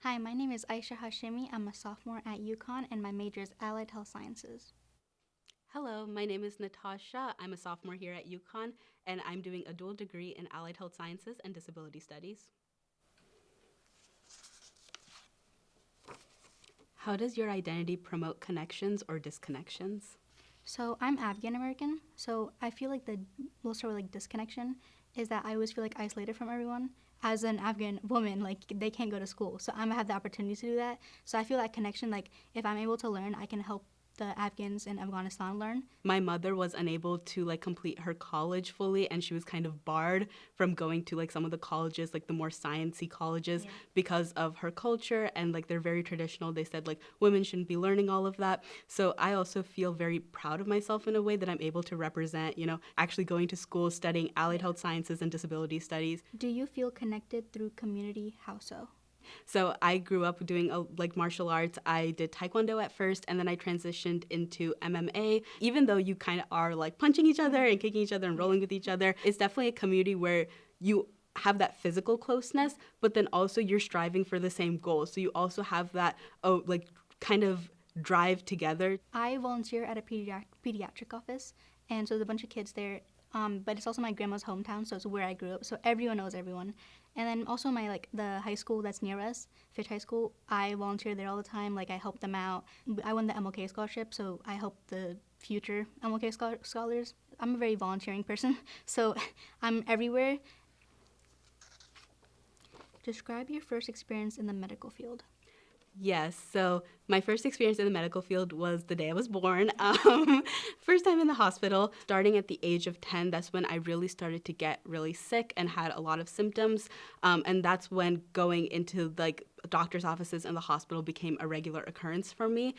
Hi, my name is Aisha Hasimi. I'm a sophomore at UConn and my major is Allied Health Sciences. Hello, my name is Natasha. I'm a sophomore here at UConn, and I'm doing a dual degree in Allied Health Sciences and Disability Studies. How does your identity promote connections or disconnections? So I'm Afghan American, so I feel like we'll start with like disconnection is that I always feel like isolated from everyone. As an Afghan woman, like they can't go to school, so I'm gonna have the opportunity to do that. So I feel that connection, like if I'm able to learn, I can help the Afghans in Afghanistan learn. My mother was unable to complete her college fully, and she was kind of barred from going to some of the colleges, like the more sciencey colleges, Yeah. because of her culture, and they're very traditional. They said women shouldn't be learning all of that. So I also feel very proud of myself in a way that I'm able to represent, actually going to school, studying allied health sciences and disability studies. Do you feel connected through community? How so? So I grew up doing martial arts. I did taekwondo at first, and then I transitioned into MMA. Even though you kind of are punching each other and kicking each other and rolling with each other, it's definitely a community where you have that physical closeness, but then also you're striving for the same goal. So you also have that kind of drive together. I volunteer at a pediatric office, and so there's a bunch of kids there. But it's also my grandma's hometown, so it's where I grew up. So everyone knows everyone. And then also the high school that's near us, Fitch High School. I volunteer there all the time. Like I help them out. I won the MLK scholarship, so I help the future MLK scholars. I'm a very volunteering person, so I'm everywhere. Describe your first experience in the medical field. Yes. So my first experience in the medical field was the day I was born. First time in the hospital, starting at the age of 10, that's when I really started to get really sick and had a lot of symptoms. And that's when going into doctor's offices and the hospital became a regular occurrence for me.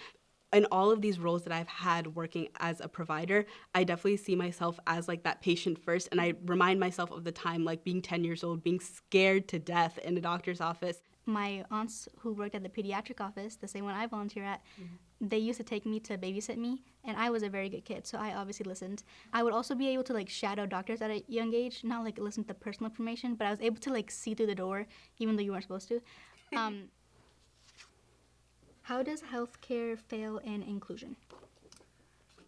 In all of these roles that I've had working as a provider, I definitely see myself as that patient first. And I remind myself of the time being 10 years old, being scared to death in a doctor's office. My aunts who worked at the pediatric office, the same one I volunteer at, they used to take me to babysit me, and I was a very good kid, so I obviously listened. I would also be able to shadow doctors at a young age, not listen to personal information, but I was able to see through the door, even though you weren't supposed to. Um, how does healthcare fail in inclusion?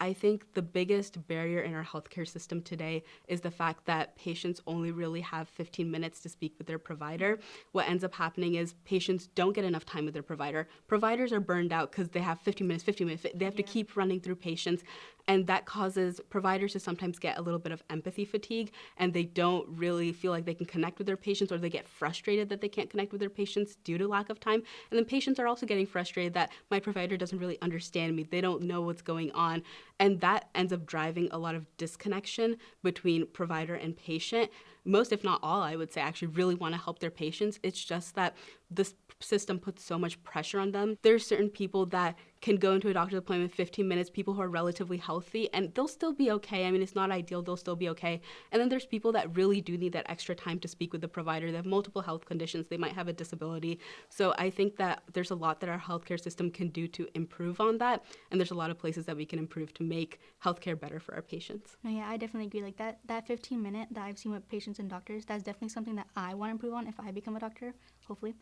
I think the biggest barrier in our healthcare system today is the fact that patients only really have 15 minutes to speak with their provider. What ends up happening is patients don't get enough time with their provider. Providers are burned out because they have 15 minutes, 15 minutes. They have to keep running through patients. And that causes providers to sometimes get a little bit of empathy fatigue, and they don't really feel like they can connect with their patients, or they get frustrated that they can't connect with their patients due to lack of time. And then patients are also getting frustrated that my provider doesn't really understand me. They don't know what's going on. And that ends up driving a lot of disconnection between provider and patient. Most, if not all, I would say, actually really want to help their patients. It's just that this system puts so much pressure on them. There's certain people that can go into a doctor's appointment in 15 minutes, people who are relatively healthy, and they'll still be okay. I mean, it's not ideal, they'll still be okay. And then there's people that really do need that extra time to speak with the provider. They have multiple health conditions, they might have a disability. So I think that there's a lot that our healthcare system can do to improve on that, and there's a lot of places that we can improve to make healthcare better for our patients. No, yeah, I definitely agree. That 15-minute that I've seen with patients and doctors, that's definitely something that I want to improve on if I become a doctor, hopefully.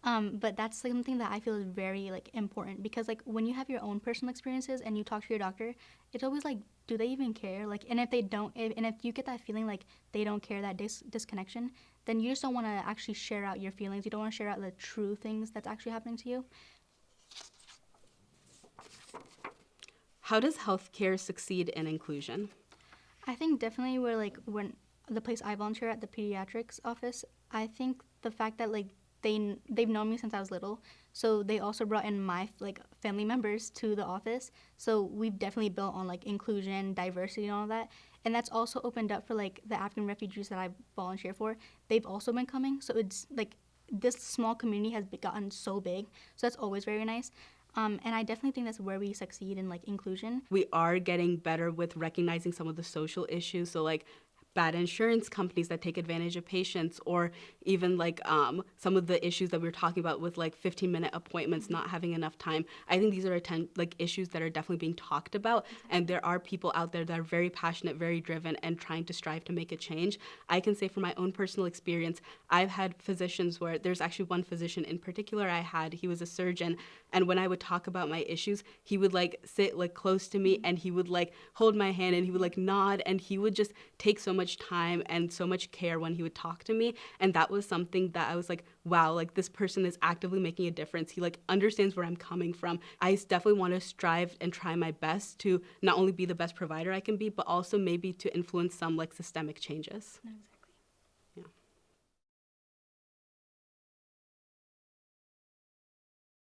But that's something that I feel is very important because when you have your own personal experiences and you talk to your doctor, it's always do they even care? And if they don't, and if you get that feeling they don't care, that disconnection, then you just don't want to actually share out your feelings. You don't want to share out the true things that's actually happening to you. How does healthcare succeed in inclusion? I think definitely when the place I volunteer at, the pediatrics office, I think the fact that they've known me since I was little, so they also brought in my family members to the office. So we've definitely built on inclusion, diversity, and all that. And that's also opened up for the African refugees that I volunteer for. They've also been coming, so it's this small community has gotten so big. So that's always very nice. And I definitely think that's where we succeed in inclusion. We are getting better with recognizing some of the social issues. So bad insurance companies that take advantage of patients, or even like some of the issues that we were talking about with like 15-minute appointments, not having enough time. I think these are like issues that are definitely being talked about, and there are people out there that are very passionate, very driven, and trying to strive to make a change. I can say from my own personal experience, I've had physicians where there's actually one physician in particular he was a surgeon, and when I would talk about my issues, he would like sit like close to me, and he would like hold my hand, and he would like nod, and he would just take so much time and so much care when he would talk to me. And that was something that I was like, wow, like this person is actively making a difference. He like understands where I'm coming from. I definitely want to strive and try my best to not only be the best provider I can be, but also maybe to influence some like systemic changes. No, exactly.